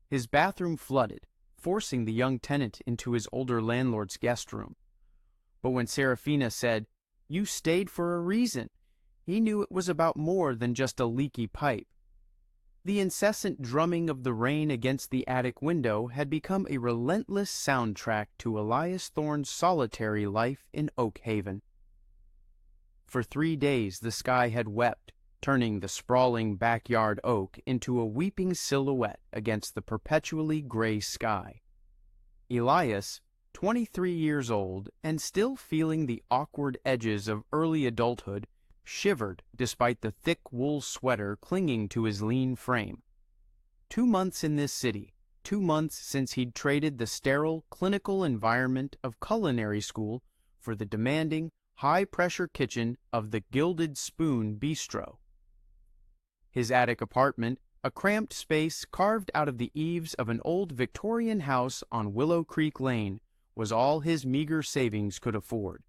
His bathroom flooded, forcing the young tenant into his older landlord's guest room. But when Serafina said, "You stayed for a reason," he knew it was about more than just a leaky pipe. The incessant drumming of the rain against the attic window had become a relentless soundtrack to Elias Thorne's solitary life in Oak Haven. For 3 days the sky had wept, turning the sprawling backyard oak into a weeping silhouette against the perpetually gray sky. Elias, 23 years old and still feeling the awkward edges of early adulthood, shivered despite the thick wool sweater clinging to his lean frame. 2 months in this city, 2 months since he'd traded the sterile, clinical environment of culinary school for the demanding, high-pressure kitchen of the Gilded Spoon Bistro. His attic apartment, a cramped space carved out of the eaves of an old Victorian house on Willow Creek Lane, was all his meager savings could afford.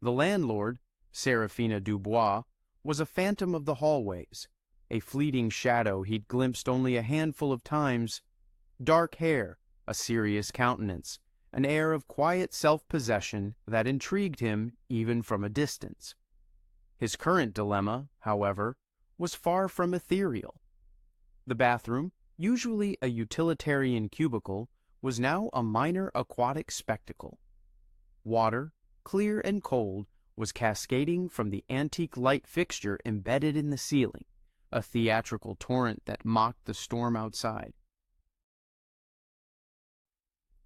The landlord, Serafina Dubois, was a phantom of the hallways, a fleeting shadow he'd glimpsed only a handful of times. Dark hair, a serious countenance, an air of quiet self-possession that intrigued him even from a distance. His current dilemma, however, was far from ethereal. The bathroom, usually a utilitarian cubicle, was now a minor aquatic spectacle. Water, clear and cold, was cascading from the antique light fixture embedded in the ceiling, a theatrical torrent that mocked the storm outside.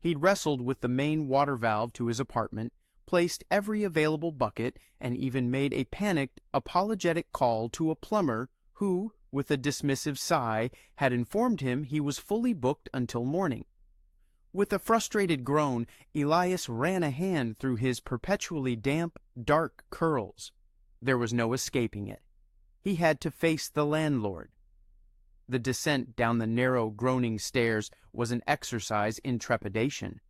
He'd wrestled with the main water valve to his apartment, placed every available bucket, and even made a panicked, apologetic call to a plumber who, with a dismissive sigh, had informed him he was fully booked until morning. With a frustrated groan, Elias ran a hand through his perpetually damp, dark curls. There was no escaping it. He had to face the landlord. The descent down the narrow, groaning stairs was an exercise in trepidation.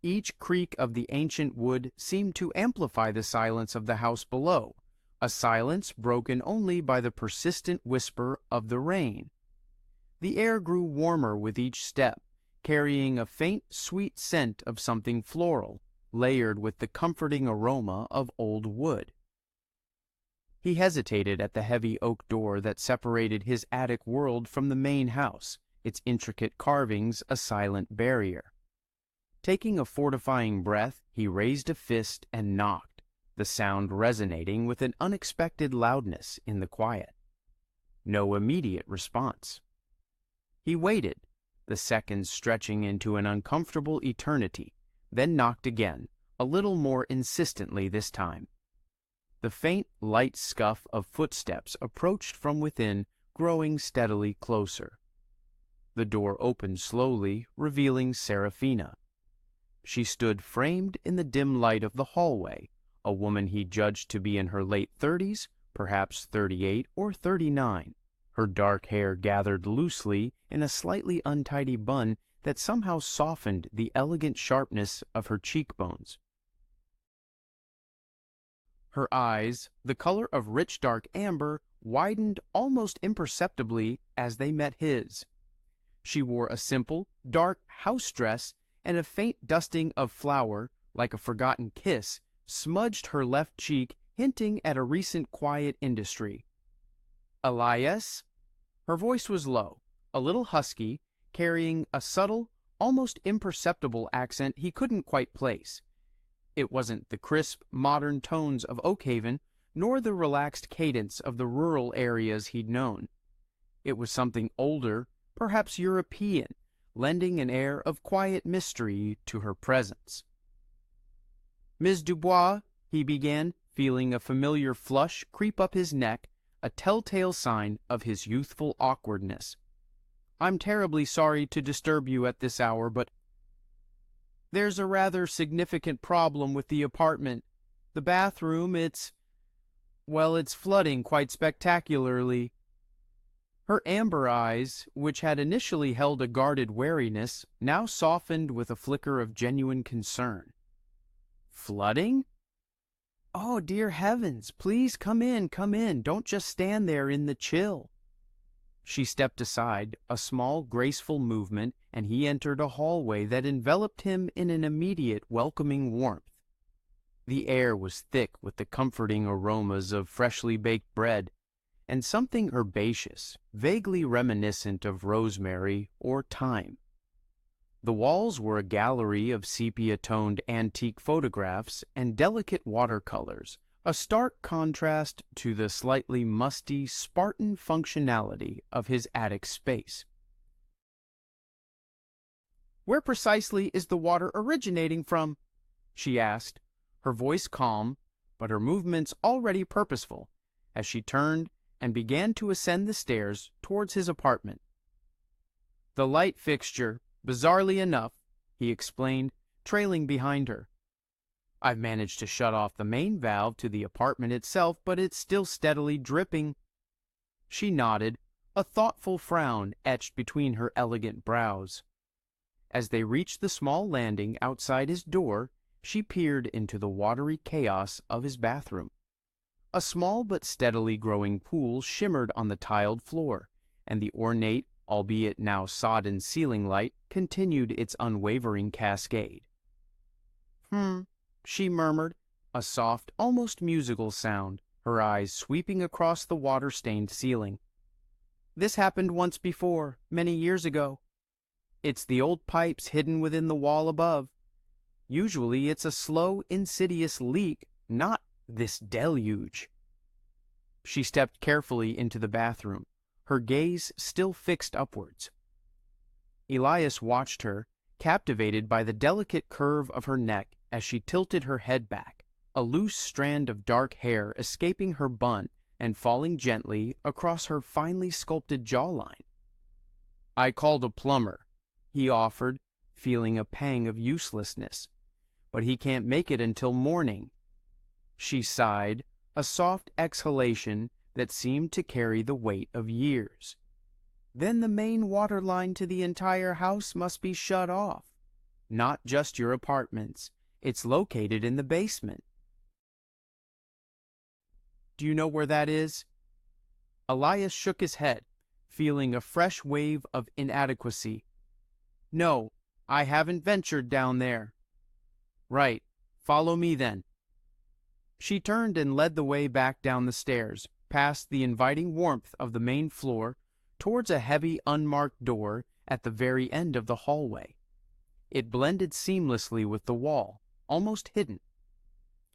Each creak of the ancient wood seemed to amplify the silence of the house below, a silence broken only by the persistent whisper of the rain. The air grew warmer with each step, carrying a faint, sweet scent of something floral, layered with the comforting aroma of old wood. He hesitated at the heavy oak door that separated his attic world from the main house, its intricate carvings a silent barrier. Taking a fortifying breath, he raised a fist and knocked, the sound resonating with an unexpected loudness in the quiet. No immediate response. He waited, the seconds stretching into an uncomfortable eternity, then knocked again, a little more insistently this time. The faint, light scuff of footsteps approached from within, growing steadily closer. The door opened slowly, revealing Serafina. She stood framed in the dim light of the hallway, a woman he judged to be in her late 30s, perhaps 38 or 39, her dark hair gathered loosely in a slightly untidy bun that somehow softened the elegant sharpness of her cheekbones. Her eyes, the color of rich dark amber, widened almost imperceptibly as they met his. She wore a simple, dark house dress, and a faint dusting of flour, like a forgotten kiss, smudged her left cheek, hinting at a recent quiet industry. "Elias?" Her voice was low, a little husky, carrying a subtle, almost imperceptible accent he couldn't quite place. It wasn't the crisp, modern tones of Oak Haven, nor the relaxed cadence of the rural areas he'd known. It was something older, perhaps European, lending an air of quiet mystery to her presence. "Ms. Dubois," he began, feeling a familiar flush creep up his neck, a telltale sign of his youthful awkwardness. "I'm terribly sorry to disturb you at this hour, but there's a rather significant problem with the apartment. The bathroom, it's flooding quite spectacularly." Her amber eyes, which had initially held a guarded wariness, now softened with a flicker of genuine concern. "Flooding? Oh, dear heavens, please come in, don't just stand there in the chill." She stepped aside, a small, graceful movement, and he entered a hallway that enveloped him in an immediate, welcoming warmth. The air was thick with the comforting aromas of freshly baked bread, and something herbaceous, vaguely reminiscent of rosemary or thyme. The walls were a gallery of sepia-toned antique photographs and delicate watercolors, a stark contrast to the slightly musty, Spartan functionality of his attic space. "Where precisely is the water originating from?" she asked, her voice calm, but her movements already purposeful, as she turned and began to ascend the stairs towards his apartment. "The light fixture, bizarrely enough," he explained, trailing behind her. "I've managed to shut off the main valve to the apartment itself, but it's still steadily dripping." She nodded, a thoughtful frown etched between her elegant brows. As they reached the small landing outside his door, she peered into the watery chaos of his bathroom. A small but steadily growing pool shimmered on the tiled floor, and the ornate, albeit now sodden ceiling light continued its unwavering cascade. She murmured, a soft, almost musical sound, her eyes sweeping across the water-stained ceiling. "This happened once before, many years ago. It's the old pipes hidden within the wall above. Usually it's a slow, insidious leak, not this deluge." She stepped carefully into the bathroom, her gaze still fixed upwards. Elias watched her, captivated by the delicate curve of her neck as she tilted her head back, a loose strand of dark hair escaping her bun and falling gently across her finely sculpted jawline. "I called a plumber," he offered, feeling a pang of uselessness. "But he can't make it until morning." She sighed, a soft exhalation that seemed to carry the weight of years. "Then the main water line to the entire house must be shut off. Not just your apartments. It's located in the basement." "Do you know where that is?" Elias shook his head, feeling a fresh wave of inadequacy. "No, I haven't ventured down there." "Right. Follow me then." She turned and led the way back down the stairs, past the inviting warmth of the main floor, towards a heavy, unmarked door at the very end of the hallway. It blended seamlessly with the wall, almost hidden.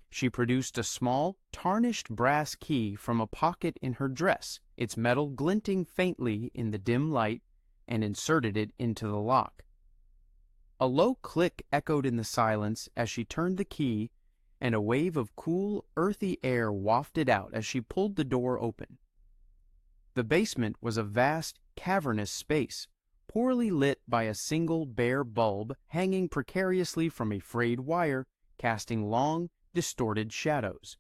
She produced a small, tarnished brass key from a pocket in her dress, its metal glinting faintly in the dim light, and inserted it into the lock. A low click echoed in the silence as she turned the key, and a wave of cool, earthy air wafted out as she pulled the door open. The basement was a vast, cavernous space, poorly lit by a single bare bulb hanging precariously from a frayed wire, casting long, distorted shadows.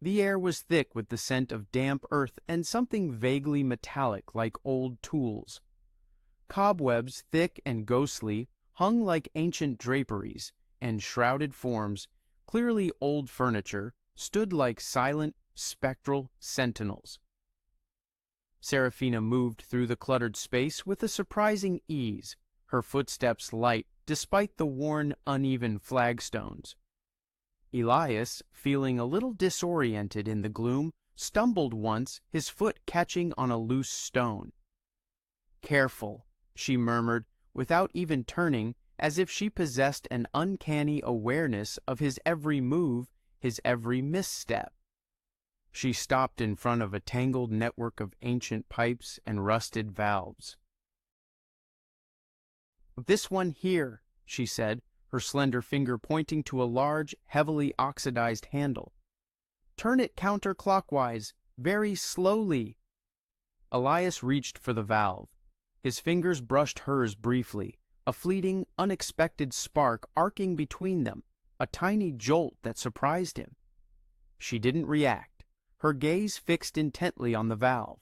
The air was thick with the scent of damp earth and something vaguely metallic like old tools. Cobwebs, thick and ghostly, hung like ancient draperies, and shrouded forms, clearly old furniture, stood like silent, spectral sentinels. Serafina moved through the cluttered space with a surprising ease, her footsteps light despite the worn, uneven flagstones. Elias, feeling a little disoriented in the gloom, stumbled once, his foot catching on a loose stone. "Careful," she murmured, without even turning, as if she possessed an uncanny awareness of his every move, his every misstep. She stopped in front of a tangled network of ancient pipes and rusted valves. "This one here," she said, her slender finger pointing to a large, heavily oxidized handle. "Turn it counterclockwise, very slowly." Elias reached for the valve. His fingers brushed hers briefly, a fleeting, unexpected spark arcing between them, a tiny jolt that surprised him. She didn't react, her gaze fixed intently on the valve.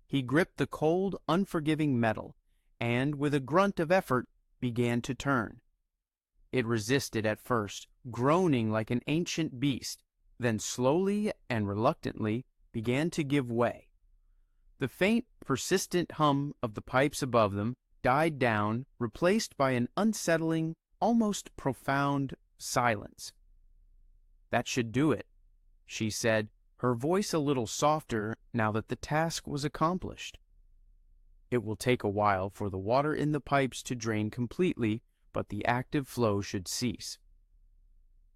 He gripped the cold, unforgiving metal, and, with a grunt of effort, began to turn. It resisted at first, groaning like an ancient beast, then slowly and reluctantly began to give way. The faint, persistent hum of the pipes above them died down, replaced by an unsettling, almost profound silence. "That should do it," she said, her voice a little softer now that the task was accomplished. "It will take a while for the water in the pipes to drain completely, but the active flow should cease."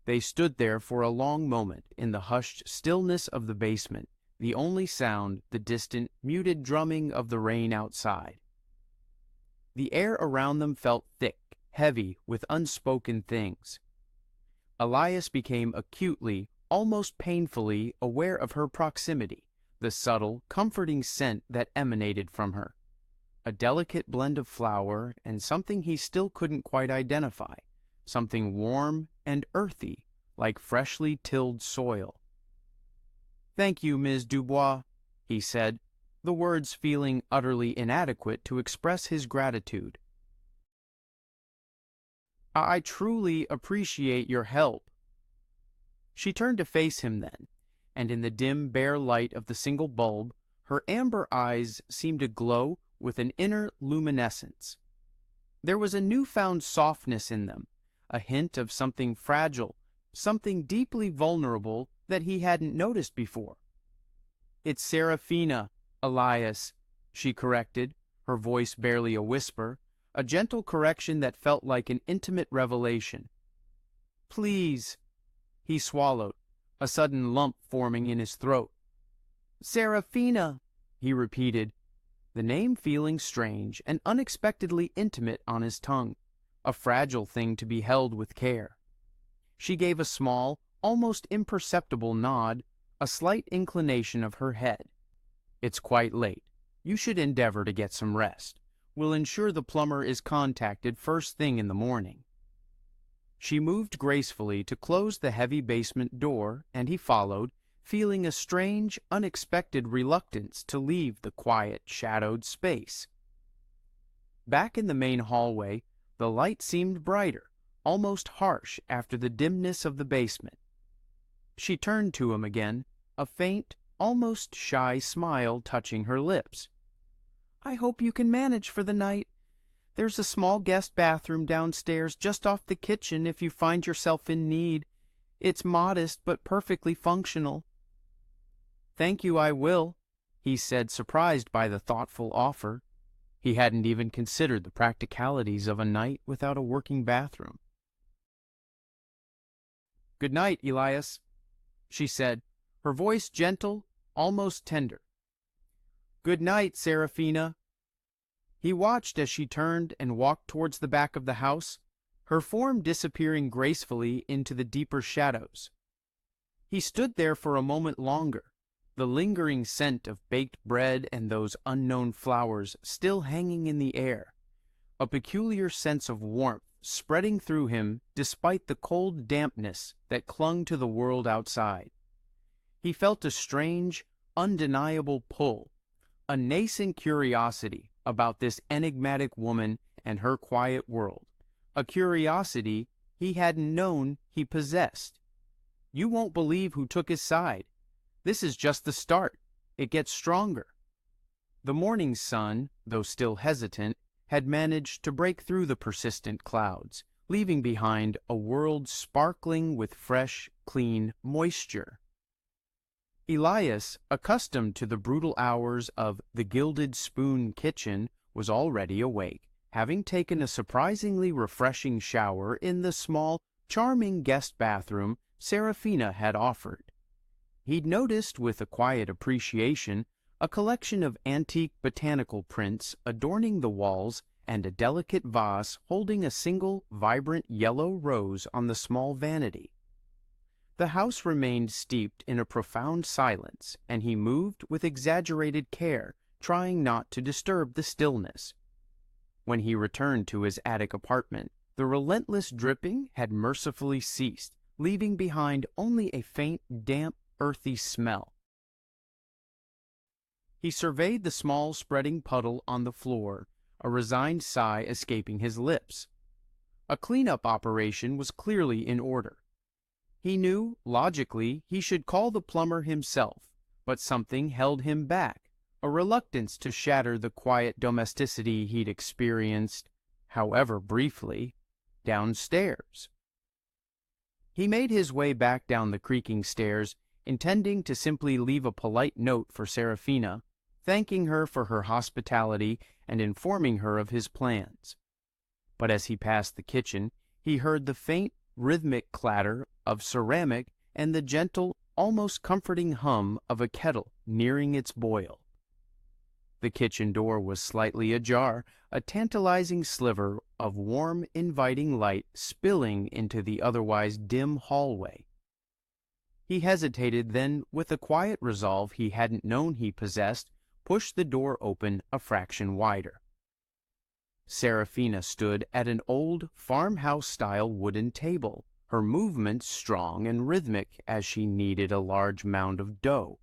They stood there for a long moment in the hushed stillness of the basement, the only sound the distant, muted drumming of the rain outside. The air around them felt thick, heavy with unspoken things. Elias became acutely, almost painfully, aware of her proximity, the subtle, comforting scent that emanated from her. A delicate blend of flower and something he still couldn't quite identify, something warm and earthy, like freshly tilled soil. "Thank you, Ms. Dubois," he said, the words feeling utterly inadequate to express his gratitude. "I truly appreciate your help." She turned to face him then, and in the dim, bare light of the single bulb, her amber eyes seemed to glow with an inner luminescence. There was a newfound softness in them, a hint of something fragile, something deeply vulnerable that he hadn't noticed before. "It's Serafina, Elias," she corrected, her voice barely a whisper, a gentle correction that felt like an intimate revelation. "Please," he swallowed, a sudden lump forming in his throat. "Serafina," he repeated, the name feeling strange and unexpectedly intimate on his tongue, a fragile thing to be held with care. She gave a small, almost imperceptible nod, a slight inclination of her head. "It's quite late. You should endeavor to get some rest. We'll ensure the plumber is contacted first thing in the morning." She moved gracefully to close the heavy basement door, and he followed, feeling a strange, unexpected reluctance to leave the quiet, shadowed space. Back in the main hallway, the light seemed brighter, almost harsh after the dimness of the basement. She turned to him again, a faint, almost shy smile touching her lips. "I hope you can manage for the night. There's a small guest bathroom downstairs just off the kitchen if you find yourself in need. It's modest but perfectly functional." "Thank you, I will," he said, surprised by the thoughtful offer. He hadn't even considered the practicalities of a night without a working bathroom. "Good night, Elias," she said, her voice gentle, almost tender. "Good night, Serafina." He watched as she turned and walked towards the back of the house, her form disappearing gracefully into the deeper shadows. He stood there for a moment longer, the lingering scent of baked bread and those unknown flowers still hanging in the air, a peculiar sense of warmth spreading through him despite the cold dampness that clung to the world outside. He felt a strange, undeniable pull, a nascent curiosity about this enigmatic woman and her quiet world, a curiosity he hadn't known he possessed. You won't believe who took his side. This is just the start. It gets stronger. The morning sun, though still hesitant, had managed to break through the persistent clouds, leaving behind a world sparkling with fresh, clean moisture. Elias, accustomed to the brutal hours of the Gilded Spoon kitchen, was already awake, having taken a surprisingly refreshing shower in the small, charming guest bathroom Serafina had offered. He'd noticed with a quiet appreciation a collection of antique botanical prints adorning the walls and a delicate vase holding a single vibrant yellow rose on the small vanity. The house remained steeped in a profound silence, and he moved with exaggerated care, trying not to disturb the stillness. When he returned to his attic apartment, the relentless dripping had mercifully ceased, leaving behind only a faint, damp, earthy smell. He surveyed the small spreading puddle on the floor, a resigned sigh escaping his lips. A cleanup operation was clearly in order. He knew, logically, he should call the plumber himself, but something held him back, a reluctance to shatter the quiet domesticity he'd experienced, however briefly, downstairs. He made his way back down the creaking stairs, intending to simply leave a polite note for Serafina, thanking her for her hospitality and informing her of his plans. But as he passed the kitchen, he heard the faint, rhythmic clatter of ceramic and the gentle, almost comforting hum of a kettle nearing its boil. The kitchen door was slightly ajar, a tantalizing sliver of warm, inviting light spilling into the otherwise dim hallway. He hesitated, then, with a quiet resolve he hadn't known he possessed, pushed the door open a fraction wider. Serafina stood at an old farmhouse-style wooden table, her movements strong and rhythmic as she kneaded a large mound of dough.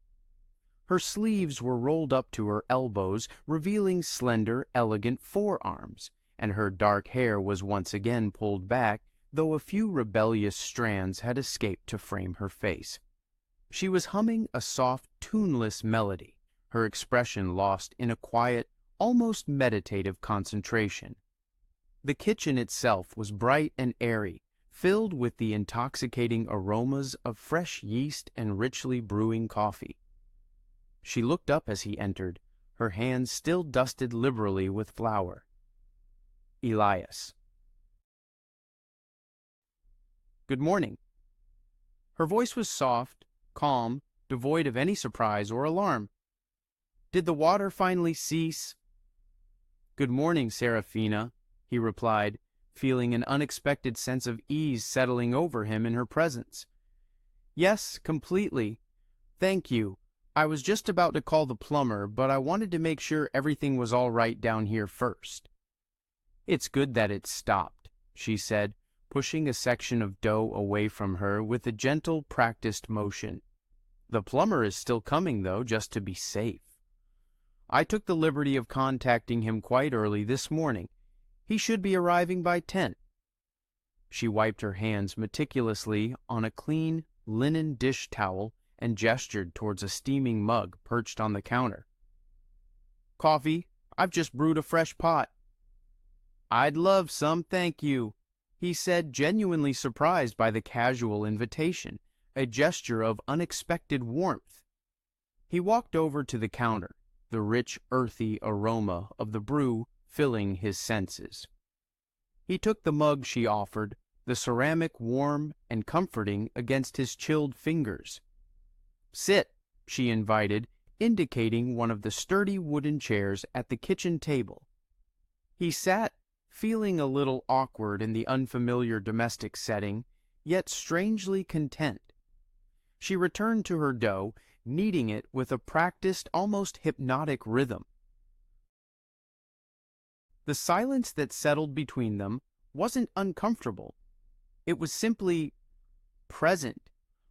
Her sleeves were rolled up to her elbows, revealing slender, elegant forearms, and her dark hair was once again pulled back, though a few rebellious strands had escaped to frame her face. She was humming a soft, tuneless melody, her expression lost in a quiet, almost meditative concentration. The kitchen itself was bright and airy, filled with the intoxicating aromas of fresh yeast and richly brewing coffee. She looked up as he entered, her hands still dusted liberally with flour. Elias. "Good morning." Her voice was soft, calm, devoid of any surprise or alarm. "Did the water finally cease?" "Good morning, Serafina," he replied, feeling an unexpected sense of ease settling over him in her presence. "Yes, completely. Thank you. I was just about to call the plumber, but I wanted to make sure everything was all right down here first." "It's good that it stopped," she said, pushing a section of dough away from her with a gentle, practiced motion. "The plumber is still coming, though, just to be safe. I took the liberty of contacting him quite early this morning. He should be arriving by 10. She wiped her hands meticulously on a clean linen dish towel and gestured towards a steaming mug perched on the counter. "Coffee? I've just brewed a fresh pot." "I'd love some, thank you," he said, genuinely surprised by the casual invitation, a gesture of unexpected warmth. He walked over to the counter, the rich, earthy aroma of the brew filling his senses. He took the mug she offered, the ceramic warm and comforting against his chilled fingers. "Sit," she invited, indicating one of the sturdy wooden chairs at the kitchen table. He sat, feeling a little awkward in the unfamiliar domestic setting, yet strangely content. She returned to her dough, kneading it with a practiced, almost hypnotic rhythm. The silence that settled between them wasn't uncomfortable. It was simply present,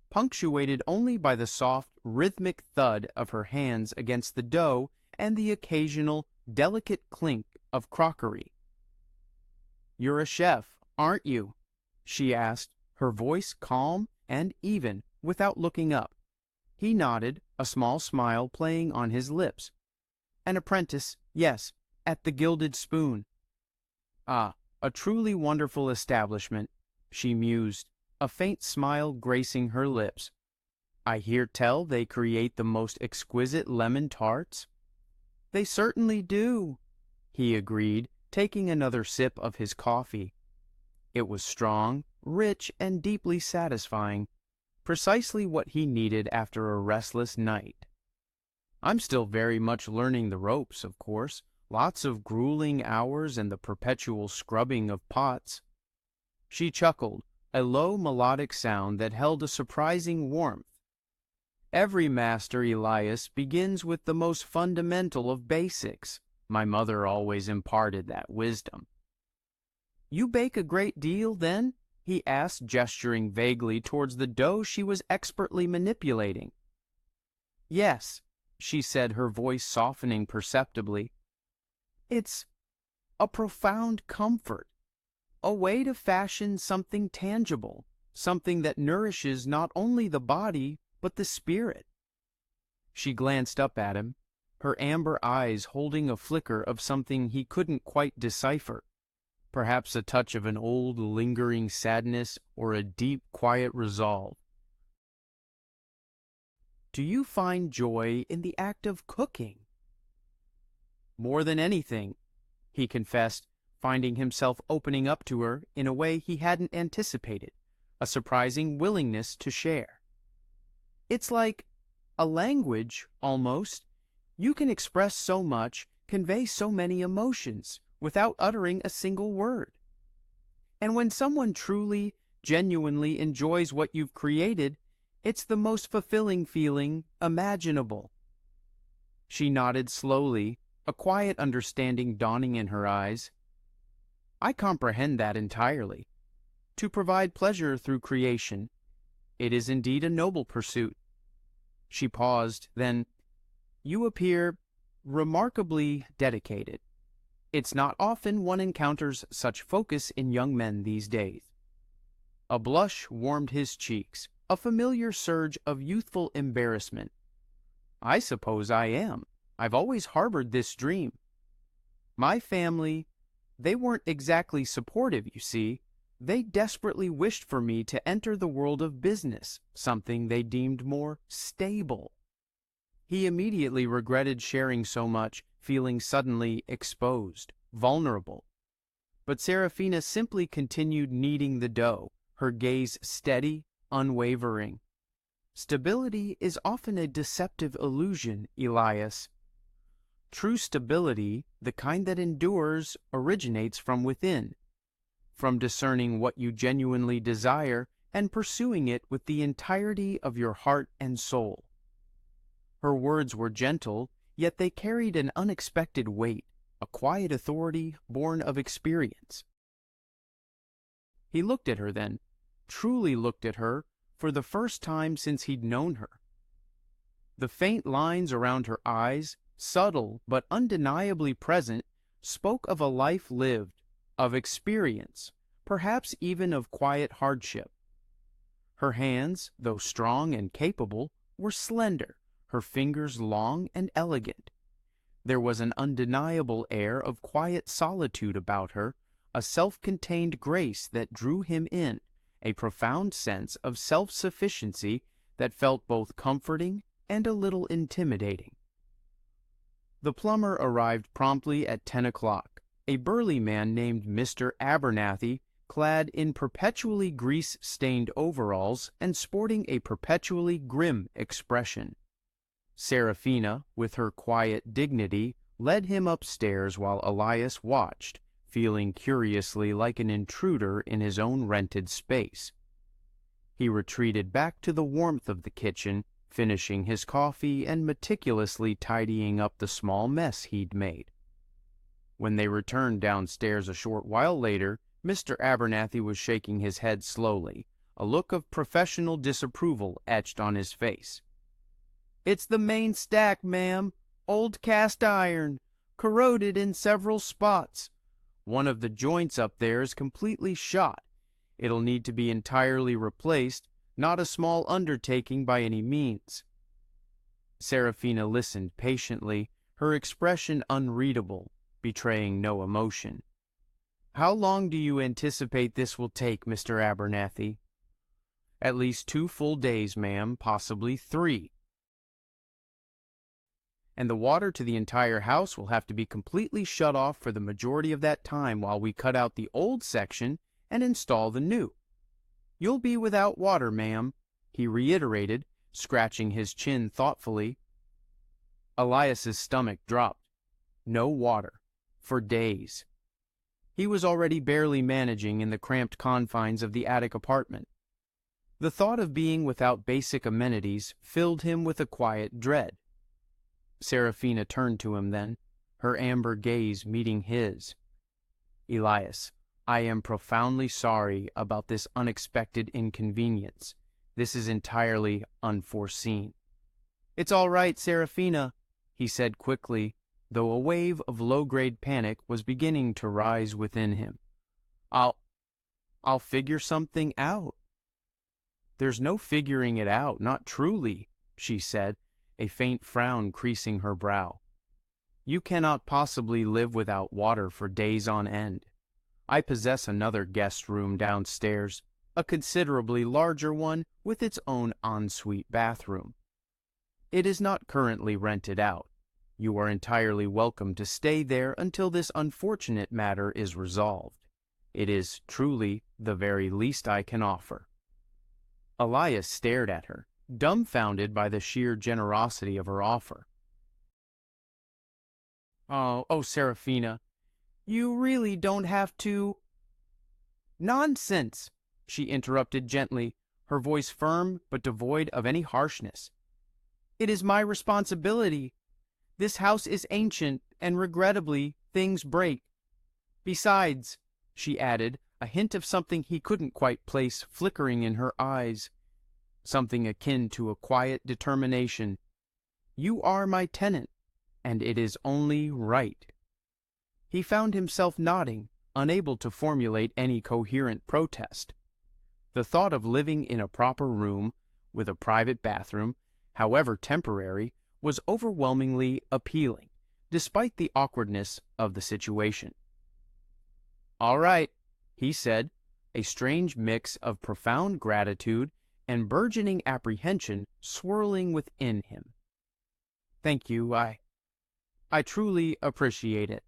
punctuated only by the soft, rhythmic thud of her hands against the dough and the occasional, delicate clink of crockery. "You're a chef, aren't you?" she asked, her voice calm and even, without looking up. He nodded, a small smile playing on his lips. "An apprentice, yes, at the Gilded Spoon." "Ah, a truly wonderful establishment," she mused, a faint smile gracing her lips. "I hear tell they create the most exquisite lemon tarts." "They certainly do," he agreed, taking another sip of his coffee. It was strong, rich, and deeply satisfying, precisely what he needed after a restless night. "I'm still very much learning the ropes, of course. Lots of grueling hours and the perpetual scrubbing of pots." She chuckled, a low melodic sound that held a surprising warmth. "Every master, Elias, begins with the most fundamental of basics. My mother always imparted that wisdom." "You bake a great deal, then?" he asked, gesturing vaguely towards the dough she was expertly manipulating. "Yes," she said, her voice softening perceptibly. "It's a profound comfort, a way to fashion something tangible, something that nourishes not only the body, but the spirit." She glanced up at him, her amber eyes holding a flicker of something he couldn't quite decipher. Perhaps a touch of an old, lingering sadness or a deep, quiet resolve. Do you find joy in the act of cooking? More than anything, he confessed, finding himself opening up to her in a way he hadn't anticipated, a surprising willingness to share. It's like a language, almost. You can express so much, convey so many emotions, without uttering a single word. And when someone truly, genuinely enjoys what you've created, it's the most fulfilling feeling imaginable. She nodded slowly, a quiet understanding dawning in her eyes. I comprehend that entirely. To provide pleasure through creation, it is indeed a noble pursuit. She paused, then, you appear remarkably dedicated. It's not often one encounters such focus in young men these days. A blush warmed his cheeks, a familiar surge of youthful embarrassment. I suppose I am. I've always harbored this dream. My family, they weren't exactly supportive, you see. They desperately wished for me to enter the world of business, something they deemed more stable. He immediately regretted sharing so much, feeling suddenly exposed, vulnerable. But Serafina simply continued kneading the dough, her gaze steady, unwavering. Stability is often a deceptive illusion, Elias. True stability, the kind that endures, originates from within, from discerning what you genuinely desire and pursuing it with the entirety of your heart and soul. Her words were gentle, yet they carried an unexpected weight, a quiet authority born of experience. He looked at her then, truly looked at her, for the first time since he'd known her. The faint lines around her eyes, subtle but undeniably present, spoke of a life lived, of experience, perhaps even of quiet hardship. Her hands, though strong and capable, were slender, her fingers long and elegant. There was an undeniable air of quiet solitude about her, a self-contained grace that drew him in, a profound sense of self-sufficiency that felt both comforting and a little intimidating. The plumber arrived promptly at 10 o'clock, a burly man named Mr. Abernathy, clad in perpetually grease-stained overalls and sporting a perpetually grim expression. Serafina, with her quiet dignity, led him upstairs while Elias watched, feeling curiously like an intruder in his own rented space. He retreated back to the warmth of the kitchen, finishing his coffee and meticulously tidying up the small mess he'd made. When they returned downstairs a short while later, Mr. Abernathy was shaking his head slowly, a look of professional disapproval etched on his face. "It's the main stack, ma'am. Old cast iron, corroded in several spots. One of the joints up there is completely shot. It'll need to be entirely replaced, not a small undertaking by any means." Serafina listened patiently, her expression unreadable, betraying no emotion. "How long do you anticipate this will take, Mr. Abernathy?" "At least 2 full days, ma'am, possibly 3. And the water to the entire house will have to be completely shut off for the majority of that time while we cut out the old section and install the new. You'll be without water, ma'am," he reiterated, scratching his chin thoughtfully. Elias's stomach dropped. No water. For days. He was already barely managing in the cramped confines of the attic apartment. The thought of being without basic amenities filled him with a quiet dread. Serafina turned to him then, her amber gaze meeting his. "Elias, I am profoundly sorry about this unexpected inconvenience. This is entirely unforeseen." "It's all right, Serafina," he said quickly, though a wave of low-grade panic was beginning to rise within him. I'll figure something out." "There's no figuring it out, not truly," she said, a faint frown creasing her brow. You cannot possibly live without water for days on end. I possess another guest room downstairs, a considerably larger one with its own ensuite bathroom. It is not currently rented out. You are entirely welcome to stay there until this unfortunate matter is resolved. It is truly the very least I can offer." Elias stared at her, dumbfounded by the sheer generosity of her offer. Oh, Seraphina, you really don't have to—" "Nonsense!" she interrupted gently, her voice firm but devoid of any harshness. "It is my responsibility. This house is ancient, and regrettably, things break. Besides," she added, a hint of something he couldn't quite place flickering in her eyes, something akin to a quiet determination, "you are my tenant, and it is only right." He found himself nodding, unable to formulate any coherent protest. The thought of living in a proper room, with a private bathroom, however temporary, was overwhelmingly appealing, despite the awkwardness of the situation. "All right," he said, a strange mix of profound gratitude and burgeoning apprehension swirling within him. "Thank you, I truly appreciate it."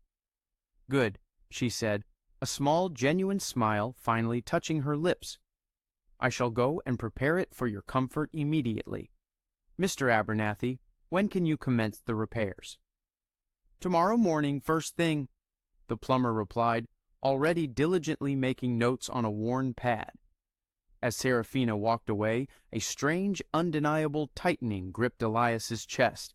"Good," she said, a small genuine smile finally touching her lips. "I shall go and prepare it for your comfort immediately. Mr. Abernathy, when can you commence the repairs?" "Tomorrow morning, first thing," the plumber replied, already diligently making notes on a worn pad. As Seraphina walked away, a strange, undeniable tightening gripped Elias's chest.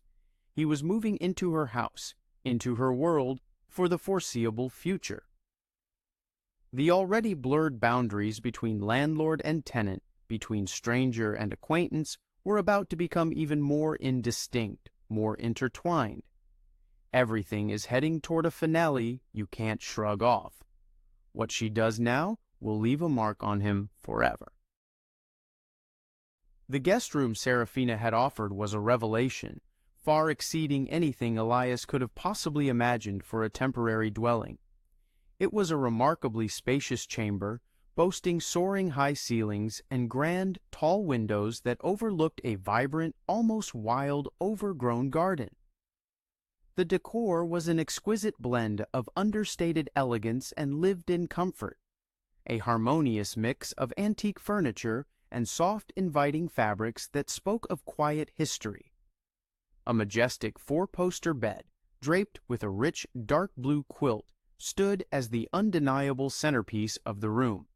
He was moving into her house, into her world, for the foreseeable future. The already blurred boundaries between landlord and tenant, between stranger and acquaintance, were about to become even more indistinct, more intertwined. Everything is heading toward a finale you can't shrug off. What she does now will leave a mark on him forever. The guest room Seraphina had offered was a revelation, far exceeding anything Elias could have possibly imagined for a temporary dwelling. It was a remarkably spacious chamber, boasting soaring high ceilings and grand, tall windows that overlooked a vibrant, almost wild, overgrown garden. The decor was an exquisite blend of understated elegance and lived-in comfort, a harmonious mix of antique furniture and soft, inviting fabrics that spoke of quiet history. A majestic four-poster bed, draped with a rich dark blue quilt, stood as the undeniable centerpiece of the room.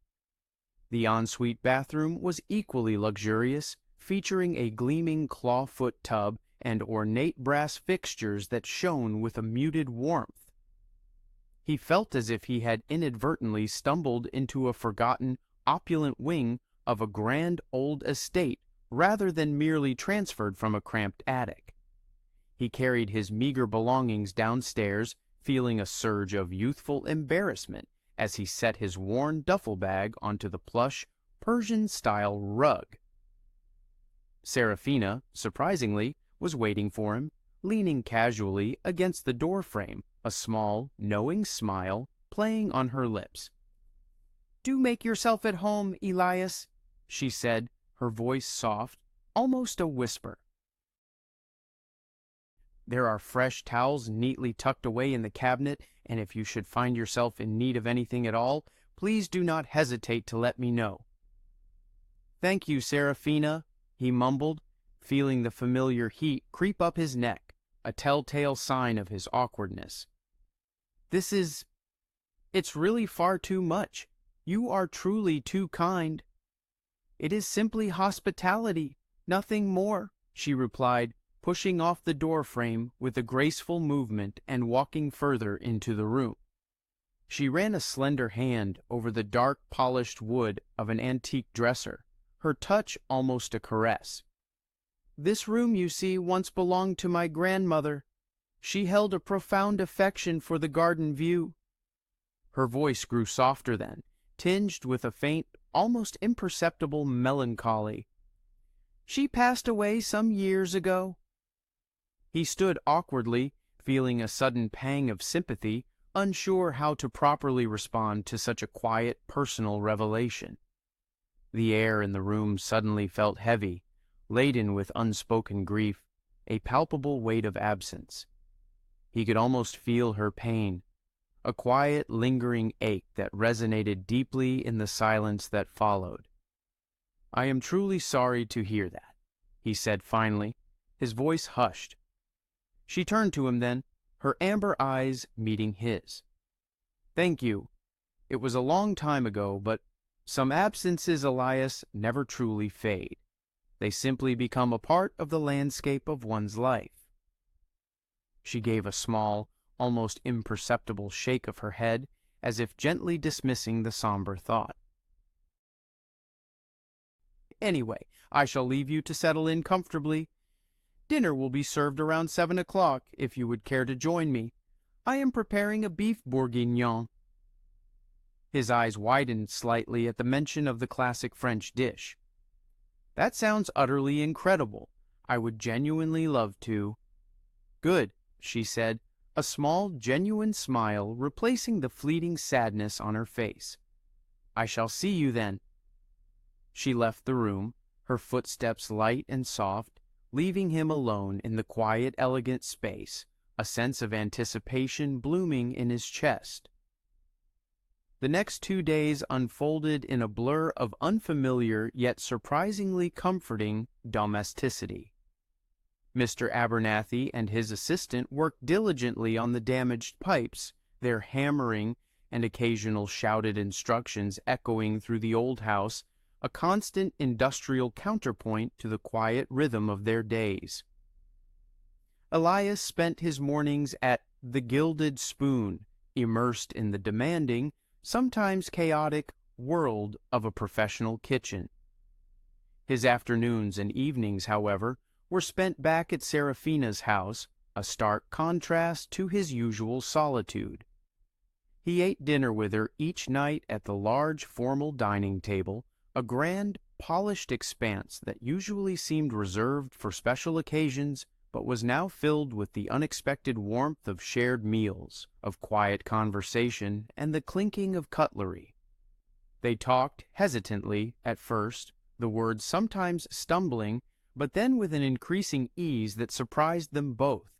The ensuite bathroom was equally luxurious, featuring a gleaming clawfoot tub and ornate brass fixtures that shone with a muted warmth. He felt as if he had inadvertently stumbled into a forgotten, opulent wing of a grand old estate rather than merely transferred from a cramped attic. He carried his meager belongings downstairs, feeling a surge of youthful embarrassment as he set his worn duffel bag onto the plush, Persian-style rug. Seraphina, surprisingly, was waiting for him, leaning casually against the doorframe, a small, knowing smile playing on her lips. "Do make yourself at home, Elias," she said, her voice soft, almost a whisper. "There are fresh towels neatly tucked away in the cabinet, and if you should find yourself in need of anything at all, please do not hesitate to let me know." "Thank you, Seraphina," he mumbled, feeling the familiar heat creep up his neck, a telltale sign of his awkwardness. It's really far too much. You are truly too kind." "It is simply hospitality, nothing more," she replied, pushing off the doorframe with a graceful movement and walking further into the room. She ran a slender hand over the dark polished wood of an antique dresser, her touch almost a caress. "This room, you see, once belonged to my grandmother. She held a profound affection for the garden view." Her voice grew softer then, tinged with a faint, almost imperceptible melancholy. "She passed away some years ago." He stood awkwardly, feeling a sudden pang of sympathy, unsure how to properly respond to such a quiet, personal revelation. The air in the room suddenly felt heavy, laden with unspoken grief, a palpable weight of absence. He could almost feel her pain, a quiet, lingering ache that resonated deeply in the silence that followed. "I am truly sorry to hear that," he said finally, his voice hushed. She turned to him then, her amber eyes meeting his. "Thank you. It was a long time ago, but some absences, Elias, never truly fade. They simply become a part of the landscape of one's life." She gave a small, almost imperceptible shake of her head, as if gently dismissing the somber thought. "Anyway, I shall leave you to settle in comfortably. Dinner will be served around 7 o'clock, if you would care to join me. I am preparing a beef bourguignon." His eyes widened slightly at the mention of the classic French dish. "That sounds utterly incredible. I would genuinely love to." "Good," she said, a small, genuine smile replacing the fleeting sadness on her face. "I shall see you then." She left the room, her footsteps light and soft, leaving him alone in the quiet, elegant space, a sense of anticipation blooming in his chest. The next 2 days unfolded in a blur of unfamiliar yet surprisingly comforting domesticity. Mr. Abernathy and his assistant worked diligently on the damaged pipes, their hammering and occasional shouted instructions echoing through the old house, a constant industrial counterpoint to the quiet rhythm of their days. Elias spent his mornings at the Gilded Spoon, immersed in the demanding, sometimes chaotic, world of a professional kitchen. His afternoons and evenings, however, were spent back at Seraphina's house, a stark contrast to his usual solitude. He ate dinner with her each night at the large formal dining table, a grand, polished expanse that usually seemed reserved for special occasions but was now filled with the unexpected warmth of shared meals, of quiet conversation, and the clinking of cutlery. They talked hesitantly at first, the words sometimes stumbling, but then with an increasing ease that surprised them both.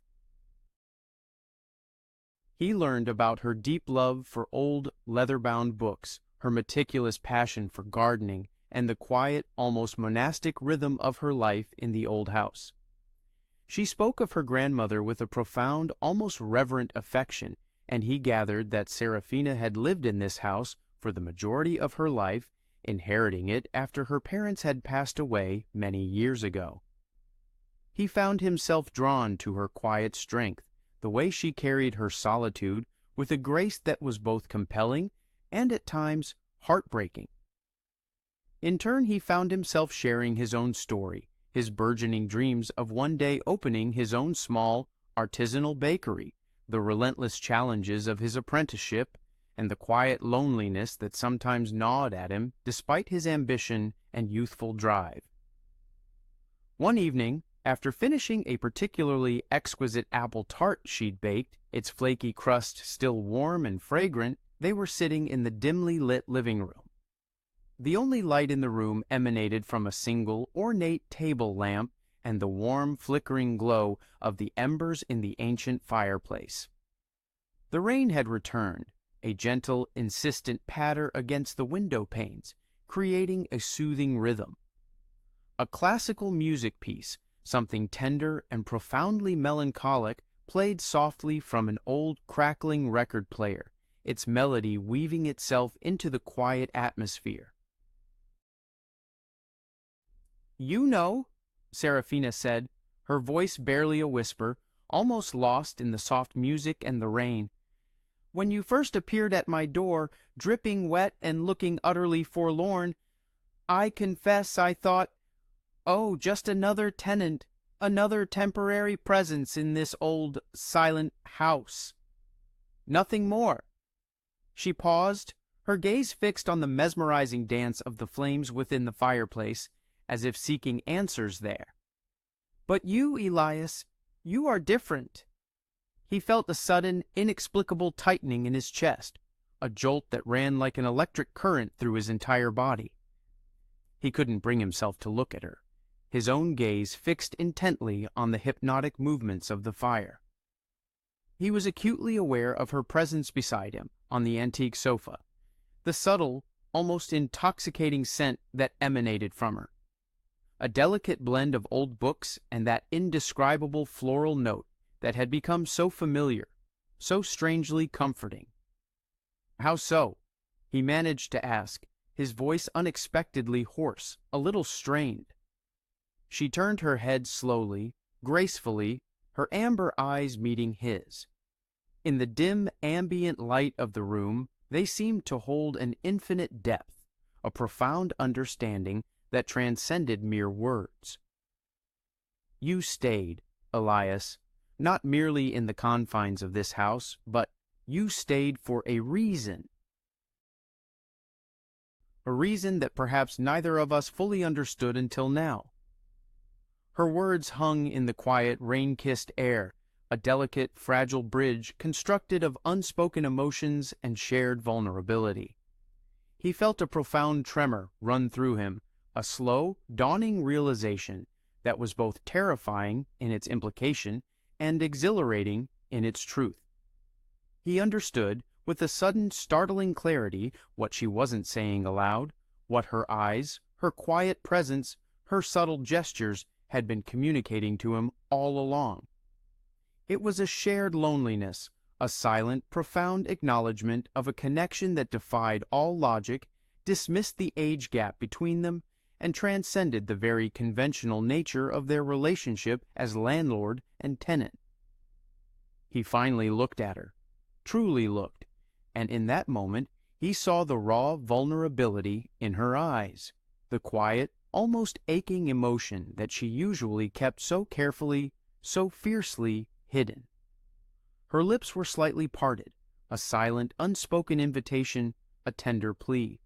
He learned about her deep love for old leather-bound books, her meticulous passion for gardening, and the quiet, almost monastic rhythm of her life in the old house. She spoke of her grandmother with a profound, almost reverent affection, and he gathered that Seraphina had lived in this house for the majority of her life, inheriting it after her parents had passed away many years ago. He found himself drawn to her quiet strength, the way she carried her solitude with a grace that was both compelling and at times heartbreaking. In turn, he found himself sharing his own story, his burgeoning dreams of one day opening his own small, artisanal bakery, the relentless challenges of his apprenticeship, and the quiet loneliness that sometimes gnawed at him despite his ambition and youthful drive. One evening, after finishing a particularly exquisite apple tart she'd baked, its flaky crust still warm and fragrant, they were sitting in the dimly lit living room. The only light in the room emanated from a single, ornate table lamp and the warm, flickering glow of the embers in the ancient fireplace. The rain had returned, a gentle, insistent patter against the window panes, creating a soothing rhythm. A classical music piece, something tender and profoundly melancholic, played softly from an old, crackling record player, its melody weaving itself into the quiet atmosphere. "You know," Seraphina said, her voice barely a whisper, almost lost in the soft music and the rain. "When you first appeared at my door, dripping wet and looking utterly forlorn, I confess I thought, oh, just another tenant, another temporary presence in this old, silent house. Nothing more." She paused, her gaze fixed on the mesmerizing dance of the flames within the fireplace, as if seeking answers there. "But you, Elias, you are different." He felt a sudden, inexplicable tightening in his chest, a jolt that ran like an electric current through his entire body. He couldn't bring himself to look at her, his own gaze fixed intently on the hypnotic movements of the fire. He was acutely aware of her presence beside him on the antique sofa, the subtle, almost intoxicating scent that emanated from her. A delicate blend of old books and that indescribable floral note that had become so familiar, so strangely comforting. "How so?" he managed to ask, his voice unexpectedly hoarse, a little strained. She turned her head slowly, gracefully, her amber eyes meeting his. In the dim, ambient light of the room, they seemed to hold an infinite depth, a profound understanding that transcended mere words. "You stayed, Elias, not merely in the confines of this house, but you stayed for a reason. A reason that perhaps neither of us fully understood until now." Her words hung in the quiet, rain-kissed air, a delicate, fragile bridge constructed of unspoken emotions and shared vulnerability. He felt a profound tremor run through him, a slow, dawning realization that was both terrifying in its implication and exhilarating in its truth. He understood, with a sudden, startling clarity, what she wasn't saying aloud, what her eyes, her quiet presence, her subtle gestures had been communicating to him all along. It was a shared loneliness, a silent, profound acknowledgement of a connection that defied all logic, dismissed the age gap between them, and transcended the very conventional nature of their relationship as landlord and tenant. He finally looked at her, truly looked, and in that moment he saw the raw vulnerability in her eyes, the quiet, almost aching emotion that she usually kept so carefully, so fiercely hidden. Her lips were slightly parted, a silent, unspoken invitation, a tender plea.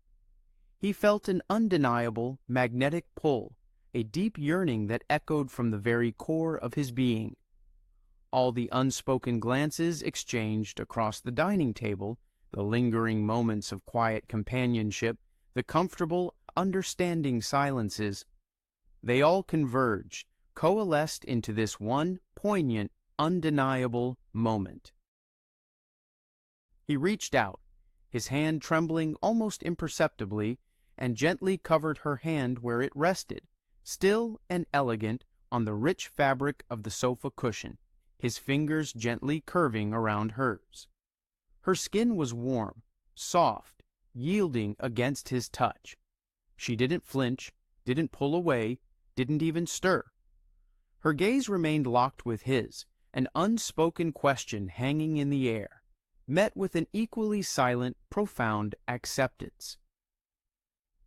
He felt an undeniable, magnetic pull, a deep yearning that echoed from the very core of his being. All the unspoken glances exchanged across the dining table, the lingering moments of quiet companionship, the comfortable, understanding silences, they all converged, coalesced into this one poignant, undeniable moment. He reached out, his hand trembling almost imperceptibly, and gently covered her hand where it rested, still and elegant, on the rich fabric of the sofa cushion, his fingers gently curving around hers. Her skin was warm, soft, yielding against his touch. She didn't flinch, didn't pull away, didn't even stir. Her gaze remained locked with his, an unspoken question hanging in the air, met with an equally silent, profound acceptance.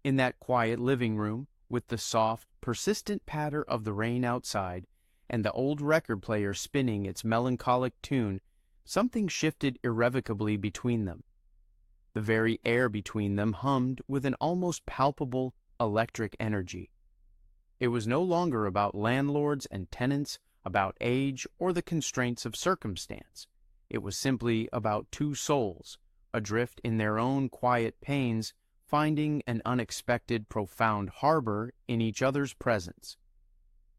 In that quiet living room, with the soft, persistent patter of the rain outside, and the old record player spinning its melancholic tune, something shifted irrevocably between them. The very air between them hummed with an almost palpable electric energy. It was no longer about landlords and tenants, about age, or the constraints of circumstance. It was simply about two souls, adrift in their own quiet pains, finding an unexpected, profound harbor in each other's presence.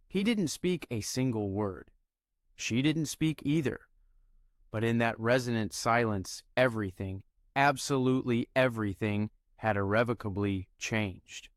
He didn't speak a single word. She didn't speak either. But in that resonant silence, everything, absolutely everything, had irrevocably changed.